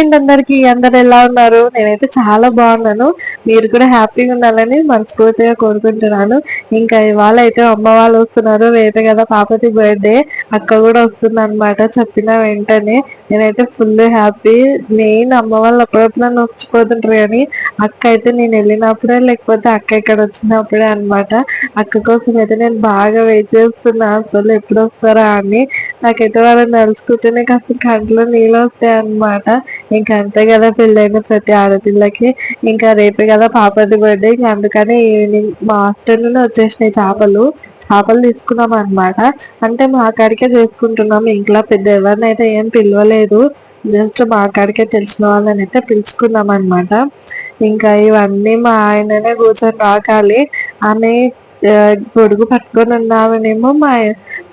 And అందరు ఎలా ఉన్నారు? నేనైతే చాలా బాగున్నాను. మీరు కూడా హ్యాపీగా ఉండాలని మనస్ఫూర్తిగా కోరుకుంటున్నాను. ఇంకా ఇవాళ అయితే అమ్మ వాళ్ళు వస్తున్నారు. రేపే కదా పాపది బర్త్డే. అక్క కూడా వస్తుందన్నమాట చెప్పిన వెంటనే. నేనైతే ఫుల్ హ్యాపీ. నేను అమ్మ వాళ్ళు అప్పుడప్పుడు నన్ను వచ్చిపోతుంటారు కానీ అక్క అయితే నేను వెళ్ళినప్పుడే లేకపోతే అక్క ఇక్కడ వచ్చినప్పుడే అన్నమాట. అక్క కోసం అయితే నేను బాగా వెయిట్ చేస్తున్నా అసలు ఎప్పుడు వస్తారా అని. నాకైతే వాళ్ళని తలుచుకుంటేనే కాస్త కంట్లో నీళ్ళు వస్తాయి అన్నమాట. ఇంకా అంతే కదా పెళ్ళైన ప్రతి ఆడపిల్లకి. ఇంకా రేపే కదా పాపది బర్త్డే. ఇంకా అందుకని ఈవినింగ్ మా ఆఫ్టర్నూన్ వచ్చేసినాయి చేపలు తీసుకున్నాం అన్నమాట. అంటే మా కాడికే చేసుకుంటున్నాం. ఇంట్లో పెద్ద ఎవరినైతే ఏం పిలవలేదు. జస్ట్ మా కాడికే తెలిసిన వాళ్ళని అయితే పిలుచుకున్నాం అన్నమాట. ఇంకా ఇవన్నీ మా ఆయననే కూర్చొని రాకాలి. ఆమె గొడుగు పట్టుకొని ఉన్నామనేమో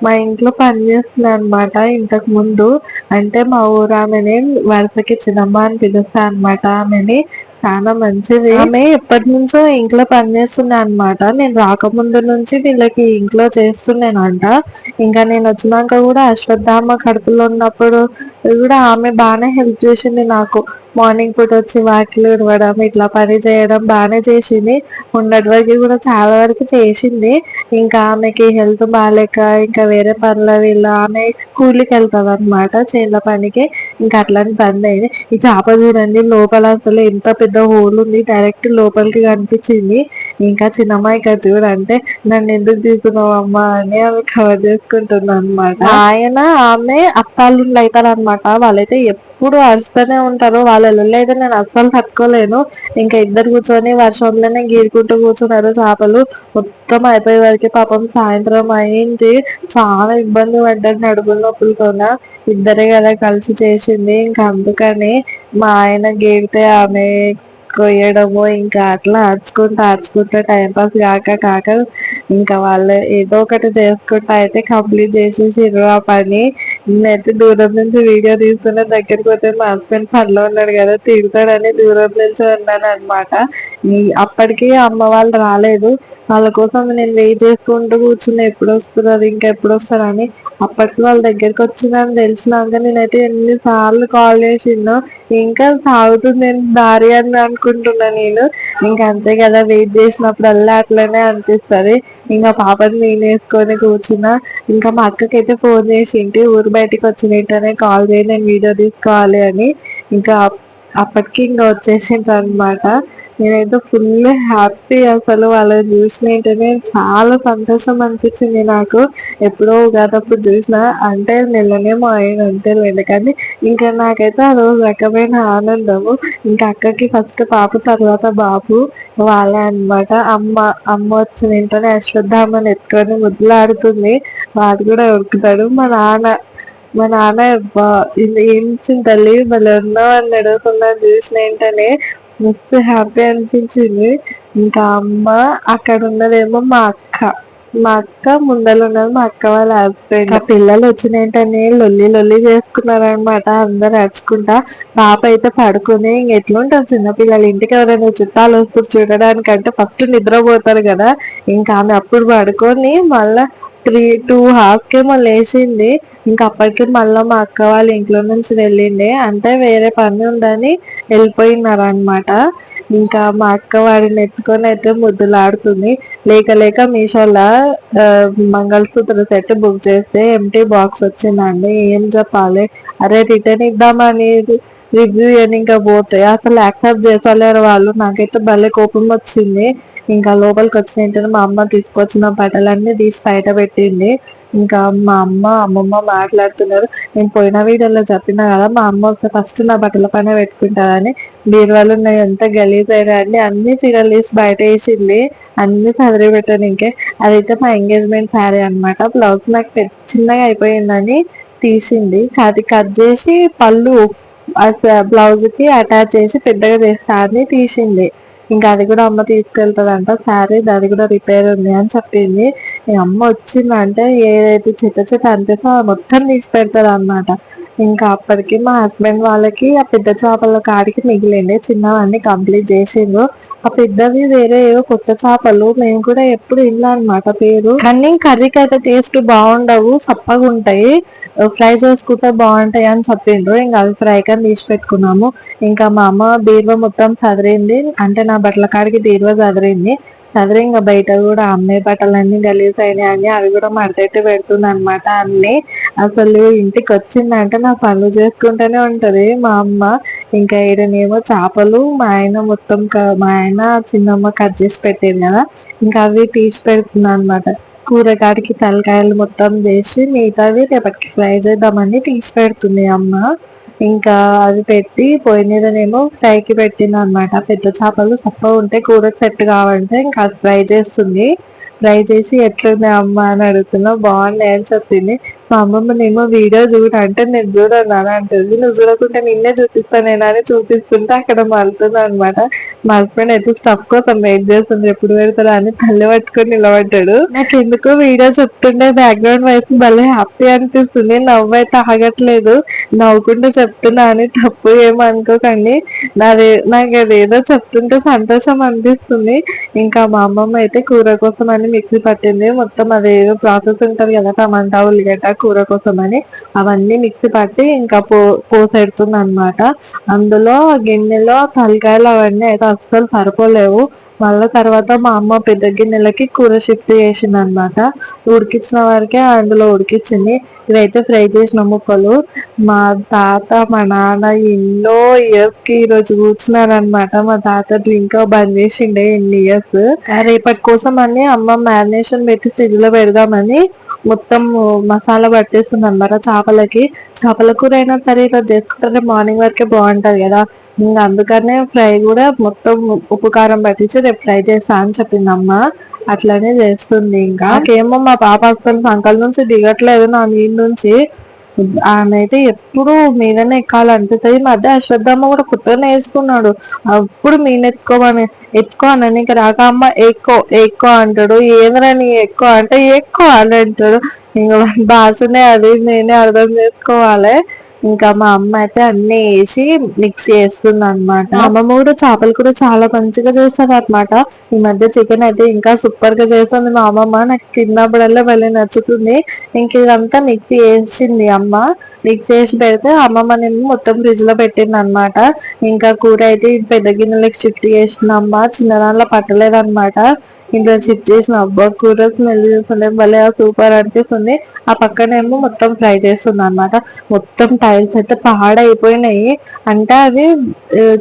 మా ఇంట్లో పని చేస్తుంది అనమాట. ఇంతకు ముందు అంటే మా ఊరు ఆమెని వరుసకి చిన్నమ్మ అని పిలుస్తా అనమాట. ఆమెని చాలా మంచిది. ఆమె ఎప్పటి నుంచో ఇంట్లో పనిచేస్తుంది అనమాట. నేను రాకముందు నుంచి వీళ్ళకి ఇంట్లో చేస్తున్నానంట. ఇంకా నేను వచ్చినాక కూడా అశ్వత్థామ కడుపులో ఉన్నప్పుడు కూడా ఆమె బాగానే హెల్ప్ చేసింది నాకు. మార్నింగ్ పూట వచ్చి వాకిలు ఉడవడం ఇట్లా పని చేయడం బాగానే చేసింది. ఉన్నటి వరకు కూడా చాలా వరకు చేసింది. ఇంకా ఆమెకి హెల్త్ బాగాలేక ఇంకా వేరే పనుల వీళ్ళ ఆమె కూలికి వెళ్తుంది అనమాట చేనుల పనికి. ఇంకా అట్లని బంద్ అయింది. ఈ చేప చూడండి లోపల అసలు ఎంత పెద్ద హోల్ ఉంది. డైరెక్ట్ లోపలికి కనిపించింది. ఇంకా చిన్నమ్మాయి ఇక్కడ చూడంటే నన్ను ఎందుకు తీసుకున్నావు అమ్మా అని ఆమె కవర్ చేసుకుంటుంది అనమాట. ఆయన ఆమె అత్తాళ్ళు అవుతారు అనమాట. వాళ్ళైతే ఎప్పుడు అరుస్తూనే ఉంటారు. వాళ్ళ లొల్లి అయితే నేను అస్సలు తట్టుకోలేను. ఇంకా ఇద్దరు కూర్చొని వర్షంలోనే గీరుకుంటూ కూర్చున్నారు చేపలు మొత్తం అయిపోయే వరకు. పాపం సాయంత్రం అయింది. చాలా ఇబ్బంది పడ్డారు నడుముల నొప్పులతోన. ఇద్దరే కదా కలిసి చేసింది. ఇంకా అందుకని మా ఆయన గీడితే ఆమె కొయ్యడము ఇంకా అట్లా ఆడ్చుకుంటా టైం పాస్ కాక ఇంకా వాళ్ళు ఏదో ఒకటి చేసుకుంటా అయితే కంప్లీట్ చేసేసారు ఆ పని. నేనైతే దూరం నుంచి వీడియో తీసుకున్న దగ్గరికి పోతే మా హస్బెండ్ పనిలో ఉన్నాడు కదా తిడతాడని దూరం నుంచి ఉన్నాను అనమాట. అప్పటికి అమ్మ వాళ్ళు రాలేదు. వాళ్ళ కోసం నేను వెయిట్ చేసుకుంటూ కూర్చున్నా ఎప్పుడు వస్తున్నారు ఇంకా ఎప్పుడు వస్తారని. అప్పటికి వాళ్ళ దగ్గరికి వచ్చిందని తెలిసినాక నేనైతే ఎన్నిసార్లు కాల్ చేసిందో. ఇంకా సాగుతుంది దారి అని అనుకుంటున్నా నేను. ఇంకా అంతే కదా వెయిట్ చేసినప్పుడల్లా అట్లనే అనిపిస్తుంది. ఇంకా పాపని నేను వేసుకొని కూర్చున్నా. ఇంకా మా అక్కకైతే ఫోన్ చేసింటి ఊరు బయటికి వచ్చినట్టనే కాల్ చేయి నేను వీడియో తీసుకోవాలి అని. ఇంకా అప్పటికి ఇంకా వచ్చేసిండ్రు అనమాట. నేనైతే ఫుల్ హ్యాపీ అసలు వాళ్ళని చూసినట్టనే చాలా సంతోషం అనిపించింది నాకు. ఎప్పుడో ఉగాదప్పుడు చూసిన అంటే నెలనేమో అయిన అంతేలేండి కానీ ఇంకా నాకైతే అదొక రకమైన ఆనందము. ఇంకా అక్కకి ఫస్ట్ పాప తర్వాత బాబు వాళ్ళే అనమాట. అమ్మ వచ్చిన వెంటనే అశ్వత్థామని ఎత్తుకొని ముద్దులాడుతుంది. వాడు కూడా ఉరుకుతాడు. మా నాన్న ఏం తల్లి మళ్ళీ ఉన్నావు అని అడుగుతున్నాను చూసిన వెంటనే మస్తు హ్యాపీ అనిపించింది. ఇంకా అమ్మ అక్కడ ఉన్నదేమో మా అక్క ముందర ఉన్నది మా అక్క వాళ్ళ హస్బెండ్. ఆ పిల్లలు వచ్చిన వెంటనే లొల్లి చేసుకున్నారనమాట. అందరు అరుచుకుంటా. పాప అయితే పడుకుని ఎట్లుంటారు చిన్నపిల్లలు ఇంటికి ఎవరైనా చుట్టాలు వస్తారు చూడడానికంటే ఫస్ట్ నిద్రపోతారు కదా. ఇంకా ఆమె అప్పుడు పడుకొని మళ్ళా 2 హాఫ్కేమో లేచింది. ఇంకా అప్పటికి మళ్ళీ మా అక్క వాళ్ళ ఇంట్లో నుంచి వెళ్ళిండే అంటే వేరే పని ఉందని వెళ్ళిపోయినారు అనమాట. ఇంకా మా అక్క వాడిని ఎత్తుకొని అయితే ముద్దులాడుతుంది. లేక మీషోలో మంగళసూత్ర సెట్ బుక్ చేస్తే ఎంటీ బాక్స్ వచ్చిందండి. ఏం చెప్పాలి అరే రిటర్న్ ఇద్దామని రివ్యూ అని ఇంకా పోతే అసలు యాక్సెప్ట్ చేసలేరు వాళ్ళు. నాకైతే భలే కోపం వచ్చింది. ఇంకా లోపలికి వచ్చిన వెంటనే మా అమ్మ తీసుకొచ్చిన బట్టలన్నీ తీసి బయట పెట్టింది. ఇంకా మా అమ్మమ్మ మాట్లాడుతున్నారు. నేను పోయిన వీడియోలో చెప్పినా కదా మా అమ్మ వస్తే ఫస్ట్ నా బట్టల పైన పెట్టుకుంటారని. బీరువాళ్ళు ఉన్నాయి ఎంత గలీజ్ అయినా అండి. అన్ని చీరలు తీసి బయట వేసింది. అన్ని చదిరి పెట్టాను. ఇంకే అదైతే మా ఎంగేజ్మెంట్ శారీ అనమాట. బ్లౌజ్ నాకు చిన్నగా అయిపోయిందని తీసింది. అది కట్ చేసి పళ్ళు బ్లౌజ్ కి అటాచ్ చేసి పెద్దగా చేస్తా అని తీసింది. ఇంకా అది కూడా అమ్మ తీసుకెళ్తుందంట శారీ. అది కూడా రిపేర్ ఉంది అని చెప్పింది. అమ్మ వచ్చిందంటే ఏదైతే చెత్త అనిపిస్తుందో మొత్తం తీసి పెడతారు అనమాట. ఇంకా అప్పటికి మా హస్బెండ్ వాళ్ళకి ఆ పెద్ద చేపల కాడికి మిగిలిండే, చిన్నవన్నీ కంప్లీట్ చేసిండ్రు. ఆ పెద్దవి వేరే ఏవో కొత్త చేపలు, మేము కూడా ఎప్పుడు ఇల్లా అనమాట పేరు, కానీ కర్రీకి అయితే టేస్ట్ బాగుండవు, సప్పగా ఉంటాయి, ఫ్రై చేసుకుంటే బాగుంటాయి అని చెప్పిండ్రు. ఇంకా అవి ఫ్రై కానీ తీసి పెట్టుకున్నాము. ఇంకా మా అమ్మ బీరువా మొత్తం చదిరింది, అంటే నా బట్టల కాడికి బీరువా చదిరింది. చదిరి ఇంకా బయట కూడా అమ్మే బట్టలన్నీ గలీజ్ అయినాయి అని అవి కూడా మడతెట్టి పెడుతుంది అనమాట అన్ని. అసలు ఇంటికి వచ్చిందంటే నా పనులు చేసుకుంటూనే ఉంటది మా అమ్మ. ఇంకా ఈడనేమో చేపలు మా ఆయన మొత్తం మా ఆయన చిన్నమ్మ కట్ చేసి పెట్టేది కదా, ఇంకా అవి తీసి పెడుతుంది అనమాట. కూరగాడికి తలకాయలు మొత్తం చేసి మిగతావి రేపటికి ఫ్రై చేద్దామని తీసి పెడుతుంది అమ్మ. ఇంకా అది పెట్టి పొయ్యి మీదనేమో ఫ్రైకి పెట్టింది అనమాట. పెద్ద చేపలు సప్పగా ఉంటే కూరకు సెట్ కావాలంటే ఇంకా అది ఫ్రై చేస్తుంది. ఫ్రై చేసి ఎట్లుంది అమ్మ అని అడుగుతున్నా, బాగున్నాయి అని చెప్పింది. మా అమ్మమ్మనేమో వీడియో చూడు అంటే నేను చూడను అని అంటుంది. నువ్వు చూడకుంటే నిన్నే చూపిస్తాను నేను అని చూపిస్తుంటే అక్కడ మలుతుంది అనమాట. మా హస్బెండ్ అయితే స్టఫ్ కోసం వెయిట్ చేస్తుంది, ఎప్పుడు పెడతారా అని తల్లి పట్టుకొని నిలబడ్డాడు. నాకు ఎందుకో వీడియో చెప్తుంటే బ్యాక్గ్రౌండ్ వైపు భలే హ్యాపీ అనిపిస్తుంది, నవ్వు అయితే ఆగట్లేదు. నవ్వుకుంటూ చెప్తున్నా అని తప్పు ఏమనుకోకండి, నాకు అదేదో చెప్తుంటే సంతోషం అనిపిస్తుంది. ఇంకా మా అమ్మమ్మ అయితే కూర కోసం అని మిక్సీ పట్టింది మొత్తం, అదేదో ప్రాసెస్ ఉంటది కదా టమాటా ఉల్లిగడ్డ కూర కోసం అని, అవన్నీ మిక్సీ పట్టి ఇంకా పోసెడుతుంది అనమాట. అందులో గిన్నెలో తలకాయలు అవన్నీ అయితే అస్సలు సరిపోలేవు. మళ్ళీ తర్వాత మా అమ్మ పెద్ద గిన్నెలకి కూర షిఫ్ట్ చేసింది అనమాట. ఉడికించిన వరకే అందులో ఉడికించింది. ఇవైతే ఫ్రై చేసిన ముక్కలు. మా తాత మా నాన్న ఎన్నో ఇయర్స్ కి ఈరోజు కూర్చున్నారనమాట. మా తాత డ్రింక్ బంద్ చేసిండే ఎన్ని ఇయర్స్. రేపటి కోసం అని అమ్మ మ్యారినేషన్ పెట్టి ఫ్రిడ్జ్ లో పెడదామని మొత్తం మసాలా పట్టేస్తుంది అనమాట చేపలకి. చేపల కూర అయినా సరే ఇలా చేసుకుంటే మార్నింగ్ వరకే బాగుంటది కదా, ఇంకా అందుకనే ఫ్రై కూడా మొత్తం ఉప్పు కారం పట్టించి రేపు ఫ్రై చేస్తా అని చెప్పింది అమ్మ. అట్లనే చేస్తుంది. ఇంకా నాకేమో మా పాప అసలు సంకల నుంచి దిగట్లేదు నా మీద నుంచి. ఆమె అయితే ఎప్పుడు మీదనే ఎక్కాలనిపిస్తుంది. ఈ మధ్య అశ్వత్థమ్మ కూడా కొత్తగానే వేసుకున్నాడు, అప్పుడు మీన ఎత్తుకో అని నీకు రాక అమ్మ ఎక్కువ అంటాడు. ఏంద్రని ఎక్కువ అంటే ఎక్కువ అని అంటాడు. ఇంకా భాషనే అది నేనే అర్థం చేసుకోవాలి. ఇంకా మా అమ్మ అయితే అన్ని వేసి మిక్స్ చేస్తుంది అనమాట. అమ్మమ్మ కూడా చేపలు కూడా చాలా మంచిగా చేస్తారు అనమాట. ఈ మధ్య చికెన్ అయితే ఇంకా సూపర్ గా చేస్తుంది మా అమ్మమ్మ, నాకు తిన్నప్పుడల్లా వెళ్ళి నచ్చుతుంది. ఇంక ఇదంతా మిక్స్ చేసింది అమ్మ. మిక్స్ చేసి పెడితే అమ్మమ్మనేమో మొత్తం ఫ్రిడ్జ్ లో పెట్టింది అనమాట. ఇంకా కూర అయితే పెద్ద గిన్నెలకి షిఫ్ట్ చేసిన అమ్మ, చిన్న దానిలో పట్టలేదన్నమాట. ఇంకా షిఫ్ట్ చేసిన అబ్బా కూర స్మెల్ చూస్తుంటే భలే సూపర్ అనిపిస్తుంది. ఆ పక్కనేమో మొత్తం ఫ్రై చేస్తుంది అనమాట. మొత్తం టైల్స్ అయితే పాడైపోయినాయి. అంటే అది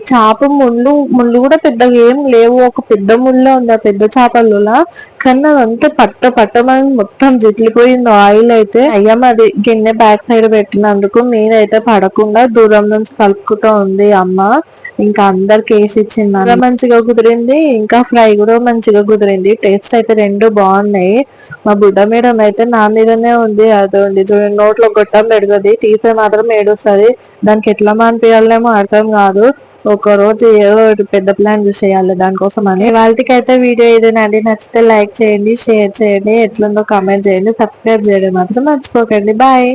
చేప ముళ్ళు కూడా పెద్దగా ఏం లేవు, ఒక పెద్ద ముళ్ళే ఉంది ఆ పెద్ద చేపలులా. కానీ అదంతా పట్టమని మొత్తం జిట్లిపోయింది ఆయిల్ అయితే. అయ్యమ్మ అది గిన్నె బ్యాక్ సైడ్ పెట్టినందుకు మీరైతే పడకుండా దూరం నుంచి కలుపుకుంటూ ఉంది అమ్మ. ఇంకా అందరికి వేసి ఇచ్చింది. మంచిగా కుదిరింది, ఇంకా ఫ్రై కూడా మంచిగా కుదిరింది. టేస్ట్ అయితే రెండు బాగున్నాయి. మా బుడ్డ మేడం అయితే నా మీదనే ఉంది, అది ఉంది చూడండి నోట్లో గొట్టం పెడుతుంది, తీసే మాత్రం ఏడుస్తుంది. దానికి ఎట్లా మానిపించాలేమో అర్థం కాదు. ఒక రోజు ఏదో పెద్ద ప్లాన్ చేసేయాలి దానికోసం అని. వాళ్ళకి అయితే వీడియో ఏదైనా నచ్చితే లైక్ చేయండి, షేర్ చేయండి, ఎట్లుందో కామెంట్ చేయండి, సబ్స్క్రైబ్ చేయడం మాత్రం మర్చిపోకండి. బాయ్.